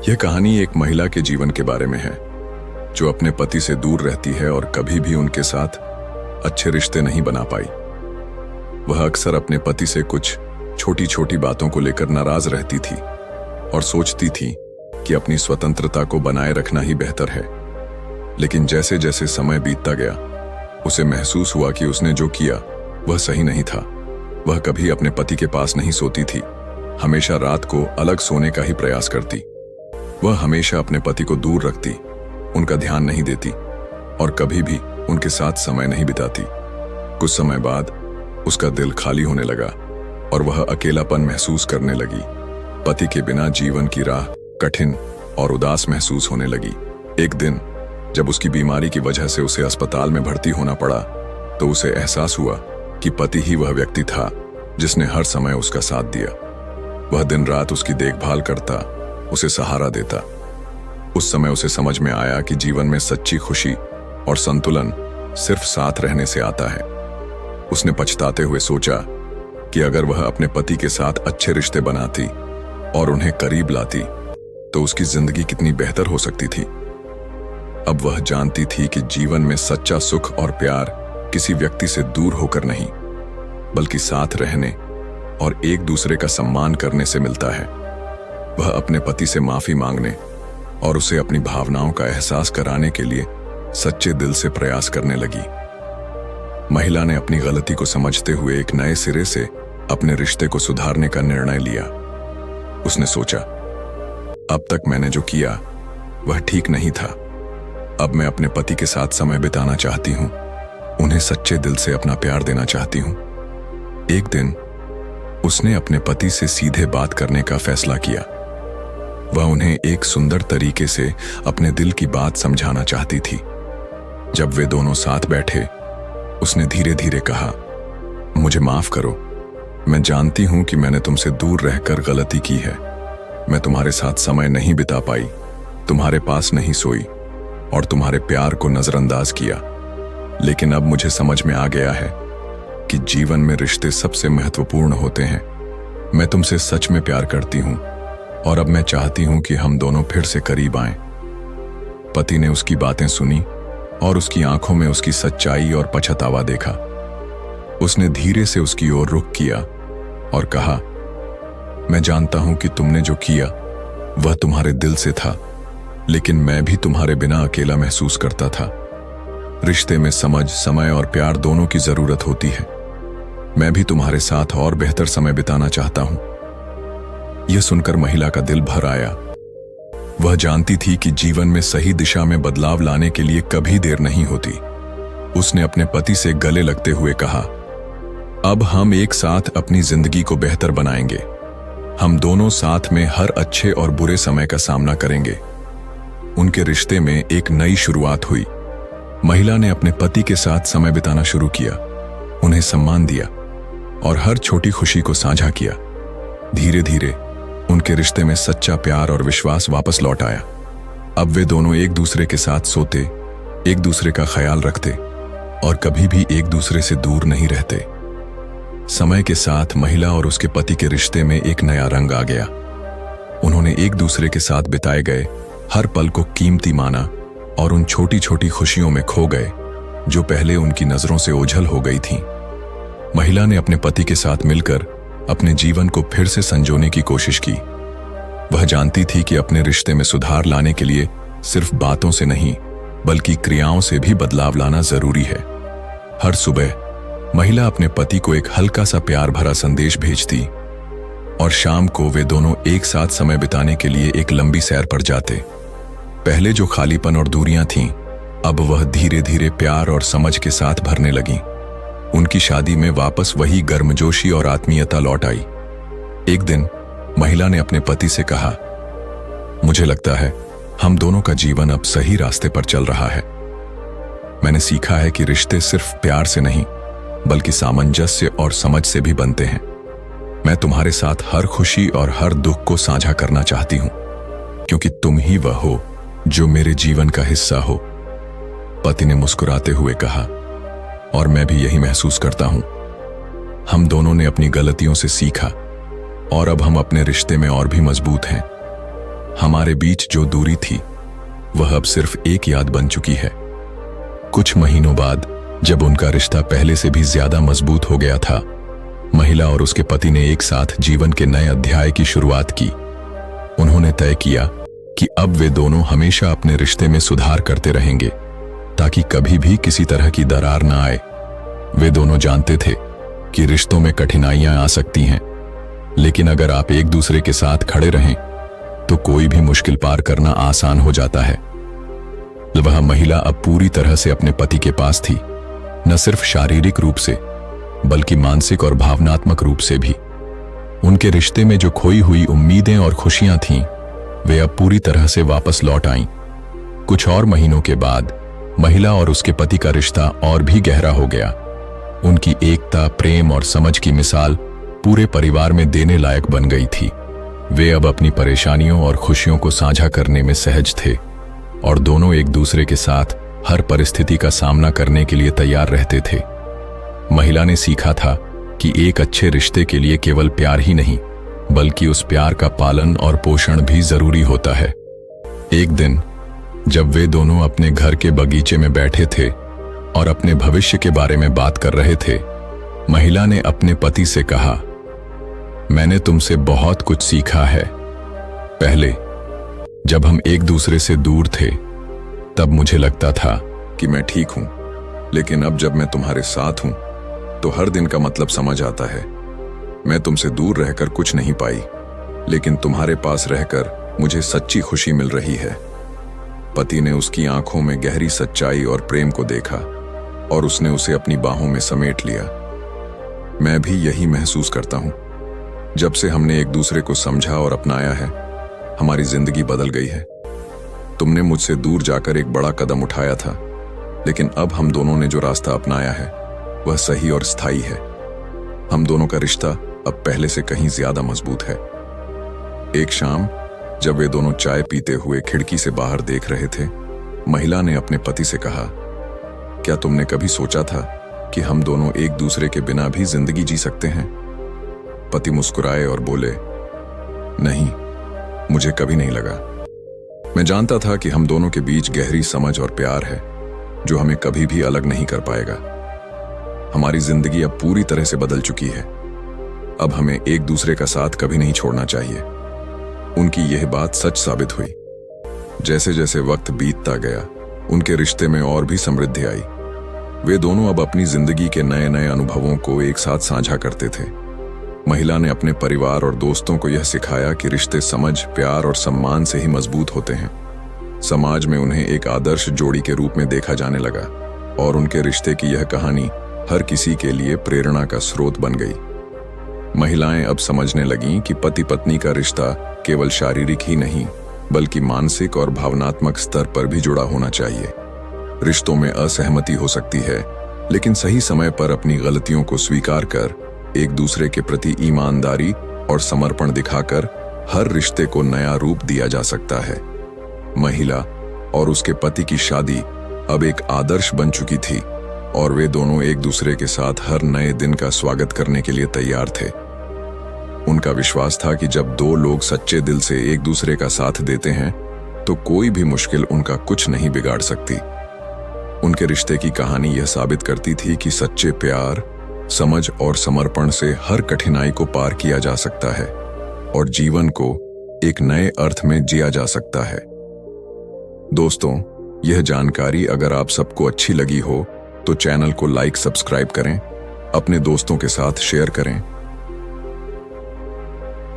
यह कहानी एक महिला के जीवन के बारे में है जो अपने पति से दूर रहती है और कभी भी उनके साथ अच्छे रिश्ते नहीं बना पाई। वह अक्सर अपने पति से कुछ छोटी छोटी बातों को लेकर नाराज रहती थी और सोचती थी कि अपनी स्वतंत्रता को बनाए रखना ही बेहतर है। लेकिन जैसे जैसे समय बीतता गया उसे महसूस हुआ कि उसने जो किया वह सही नहीं था। वह कभी अपने पति के पास नहीं सोती थी, हमेशा रात को अलग सोने का ही प्रयास करती। वह हमेशा अपने पति को दूर रखती, उनका ध्यान नहीं देती और कभी भी उनके साथ समय नहीं बिताती। कुछ समय बाद उसका दिल खाली होने लगा और वह अकेलापन महसूस करने लगी। पति के बिना जीवन की राह कठिन और उदास महसूस होने लगी। एक दिन जब उसकी बीमारी की वजह से उसे अस्पताल में भर्ती होना पड़ा तो उसे एहसास हुआ कि पति ही वह व्यक्ति था जिसने हर समय उसका साथ दिया। वह दिन रात उसकी देखभाल करता, उसे सहारा देता। उस समय उसे समझ में आया कि जीवन में सच्ची खुशी और संतुलन सिर्फ साथ रहने से आता है। उसने पछताते हुए सोचा कि अगर वह अपने पति के साथ अच्छे रिश्ते बनाती और उन्हें करीब लाती तो उसकी जिंदगी कितनी बेहतर हो सकती थी। अब वह जानती थी कि जीवन में सच्चा सुख और प्यार किसी व्यक्ति से दूर होकर नहीं, बल्कि साथ रहने और एक दूसरे का सम्मान करने से मिलता है। वह अपने पति से माफी मांगने और उसे अपनी भावनाओं का एहसास कराने के लिए सच्चे दिल से प्रयास करने लगी। महिला ने अपनी गलती को समझते हुए एक नए सिरे से अपने रिश्ते को सुधारने का निर्णय लिया। उसने सोचा, अब तक मैंने जो किया वह ठीक नहीं था। अब मैं अपने पति के साथ समय बिताना चाहती हूँ, उन्हें सच्चे दिल से अपना प्यार देना चाहती हूँ। एक दिन उसने अपने पति से सीधे बात करने का फैसला किया। वह उन्हें एक सुंदर तरीके से अपने दिल की बात समझाना चाहती थी। जब वे दोनों साथ बैठे उसने धीरे धीरे कहा, मुझे माफ करो, मैं जानती हूं कि मैंने तुमसे दूर रहकर गलती की है। मैं तुम्हारे साथ समय नहीं बिता पाई, तुम्हारे पास नहीं सोई और तुम्हारे प्यार को नजरअंदाज किया। लेकिन अब मुझे समझ में आ गया है कि जीवन में रिश्ते सबसे महत्वपूर्ण होते हैं। मैं तुमसे सच में प्यार करती हूं और अब मैं चाहती हूं कि हम दोनों फिर से करीब आएं। पति ने उसकी बातें सुनी और उसकी आंखों में उसकी सच्चाई और पछतावा देखा। उसने धीरे से उसकी ओर रुख किया और कहा, मैं जानता हूं कि तुमने जो किया वह तुम्हारे दिल से था, लेकिन मैं भी तुम्हारे बिना अकेला महसूस करता था। रिश्ते में समझ, समय और प्यार दोनों की जरूरत होती है। मैं भी तुम्हारे साथ और बेहतर समय बिताना चाहता हूं। यह सुनकर महिला का दिल भर आया। वह जानती थी कि जीवन में सही दिशा में बदलाव लाने के लिए कभी देर नहीं होती। उसने अपने पति से गले लगते हुए कहा, अब हम एक साथ अपनी जिंदगी को बेहतर बनाएंगे। हम दोनों साथ में हर अच्छे और बुरे समय का सामना करेंगे। उनके रिश्ते में एक नई शुरुआत हुई। महिला ने अपने पति के साथ समय बिताना शुरू किया, उन्हें सम्मान दिया और हर छोटी खुशी को साझा किया। धीरे धीरे उनके रिश्ते में सच्चा प्यार और विश्वास वापस लौट आया। अब वे दोनों एक दूसरे के साथ सोते, एक दूसरे का ख्याल रखते और कभी भी एक दूसरे से दूर नहीं रहते। समय के साथ महिला और उसके पति के रिश्ते में एक नया रंग आ गया। उन्होंने एक दूसरे के साथ बिताए गए हर पल को कीमती माना और उन छोटी छोटी खुशियों में खो गए जो पहले उनकी नजरों से ओझल हो गई थीं। महिला ने अपने पति के साथ मिलकर अपने जीवन को फिर से संजोने की कोशिश की। वह जानती थी कि अपने रिश्ते में सुधार लाने के लिए सिर्फ बातों से नहीं, बल्कि क्रियाओं से भी बदलाव लाना जरूरी है। हर सुबह महिला अपने पति को एक हल्का सा प्यार भरा संदेश भेजती और शाम को वे दोनों एक साथ समय बिताने के लिए एक लंबी सैर पर जाते। पहले जो खालीपन और दूरियां थीं, अब वह धीरे धीरे प्यार और समझ के साथ भरने लगीं। उनकी शादी में वापस वही गर्मजोशी और आत्मीयता लौट आई। एक दिन महिला ने अपने पति से कहा, मुझे लगता है हम दोनों का जीवन अब सही रास्ते पर चल रहा है। मैंने सीखा है कि रिश्ते सिर्फ प्यार से नहीं, बल्कि सामंजस्य और समझ से भी बनते हैं। मैं तुम्हारे साथ हर खुशी और हर दुख को साझा करना चाहती हूं, क्योंकि तुम ही वह हो जो मेरे जीवन का हिस्सा हो। पति ने मुस्कुराते हुए कहा, और मैं भी यही महसूस करता हूं। हम दोनों ने अपनी गलतियों से सीखा और अब हम अपने रिश्ते में और भी मजबूत हैं। हमारे बीच जो दूरी थी वह अब सिर्फ एक याद बन चुकी है। कुछ महीनों बाद जब उनका रिश्ता पहले से भी ज्यादा मजबूत हो गया था, महिला और उसके पति ने एक साथ जीवन के नए अध्याय की शुरुआत की। उन्होंने तय किया कि अब वे दोनों हमेशा अपने रिश्ते में सुधार करते रहेंगे ताकि कभी भी किसी तरह की दरार ना आए। वे दोनों जानते थे कि रिश्तों में कठिनाइयां आ सकती हैं, लेकिन अगर आप एक दूसरे के साथ खड़े रहें तो कोई भी मुश्किल पार करना आसान हो जाता है। वह महिला अब पूरी तरह से अपने पति के पास थी, न सिर्फ शारीरिक रूप से बल्कि मानसिक और भावनात्मक रूप से भी। उनके रिश्ते में जो खोई हुई उम्मीदें और खुशियां थीं, वे अब पूरी तरह से वापस लौट आईं। कुछ और महीनों के बाद महिला और उसके पति का रिश्ता और भी गहरा हो गया। उनकी एकता, प्रेम और समझ की मिसाल पूरे परिवार में देने लायक बन गई थी। वे अब अपनी परेशानियों और खुशियों को साझा करने में सहज थे और दोनों एक दूसरे के साथ हर परिस्थिति का सामना करने के लिए तैयार रहते थे। महिला ने सीखा था कि एक अच्छे रिश्ते के लिए केवल प्यार ही नहीं बल्कि उस प्यार का पालन और पोषण भी जरूरी होता है। एक दिन जब वे दोनों अपने घर के बगीचे में बैठे थे और अपने भविष्य के बारे में बात कर रहे थे, महिला ने अपने पति से कहा, मैंने तुमसे बहुत कुछ सीखा है। पहले जब हम एक दूसरे से दूर थे तब मुझे लगता था कि मैं ठीक हूं, लेकिन अब जब मैं तुम्हारे साथ हूं तो हर दिन का मतलब समझ आता है। मैं तुमसे दूर रहकर कुछ नहीं पाई, लेकिन तुम्हारे पास रहकर मुझे सच्ची खुशी मिल रही है। पति ने उसकी आंखों में गहरी सच्चाई और प्रेम को देखा और उसने उसे अपनी बाहों में समेट लिया। मैं भी यही महसूस करता हूं। जब से हमने एक दूसरे को समझा और अपनाया है, हमारी जिंदगी बदल गई है। तुमने मुझसे दूर जाकर एक बड़ा कदम उठाया था, लेकिन अब हम दोनों ने जो रास्ता अपनाया है वह सही और स्थायी है। हम दोनों का रिश्ता अब पहले से कहीं ज्यादा मजबूत है। एक शाम जब वे दोनों चाय पीते हुए खिड़की से बाहर देख रहे थे, महिला ने अपने पति से कहा, क्या तुमने कभी सोचा था कि हम दोनों एक दूसरे के बिना भी जिंदगी जी सकते हैं? पति मुस्कुराए और बोले, नहीं, मुझे कभी नहीं लगा। मैं जानता था कि हम दोनों के बीच गहरी समझ और प्यार है जो हमें कभी भी अलग नहीं कर पाएगा। हमारी जिंदगी अब पूरी तरह से बदल चुकी है। अब हमें एक दूसरे का साथ कभी नहीं छोड़ना चाहिए। उनकी यह बात सच साबित हुई। जैसे जैसे वक्त बीतता गया, उनके रिश्ते में और भी समृद्धि आई। वे दोनों अब अपनी जिंदगी के नए नए अनुभवों को एक साथ साझा करते थे। महिला ने अपने परिवार और दोस्तों को यह सिखाया कि रिश्ते समझ, प्यार और सम्मान से ही मजबूत होते हैं। समाज में उन्हें एक आदर्श जोड़ी के रूप में देखा जाने लगा और उनके रिश्ते की यह कहानी हर किसी के लिए प्रेरणा का स्रोत बन गई। महिलाएं अब समझने लगीं कि पति पत्नी का रिश्ता केवल शारीरिक ही नहीं बल्कि मानसिक और भावनात्मक स्तर पर भी जुड़ा होना चाहिए। रिश्तों में असहमति हो सकती है, लेकिन सही समय पर अपनी गलतियों को स्वीकार कर एक दूसरे के प्रति ईमानदारी और समर्पण दिखाकर हर रिश्ते को नया रूप दिया जा सकता है। महिला और उसके पति की शादी अब एक आदर्श बन चुकी थी और वे दोनों एक दूसरे के साथ हर नए दिन का स्वागत करने के लिए तैयार थे। उनका विश्वास था कि जब दो लोग सच्चे दिल से एक दूसरे का साथ देते हैं तो कोई भी मुश्किल उनका कुछ नहीं बिगाड़ सकती। उनके रिश्ते की कहानी यह साबित करती थी कि सच्चे प्यार, समझ और समर्पण से हर कठिनाई को पार किया जा सकता है और जीवन को एक नए अर्थ में जिया जा सकता है। दोस्तों, यह जानकारी अगर आप सबको अच्छी लगी हो तो चैनल को लाइक, सब्सक्राइब करें, अपने दोस्तों के साथ शेयर करें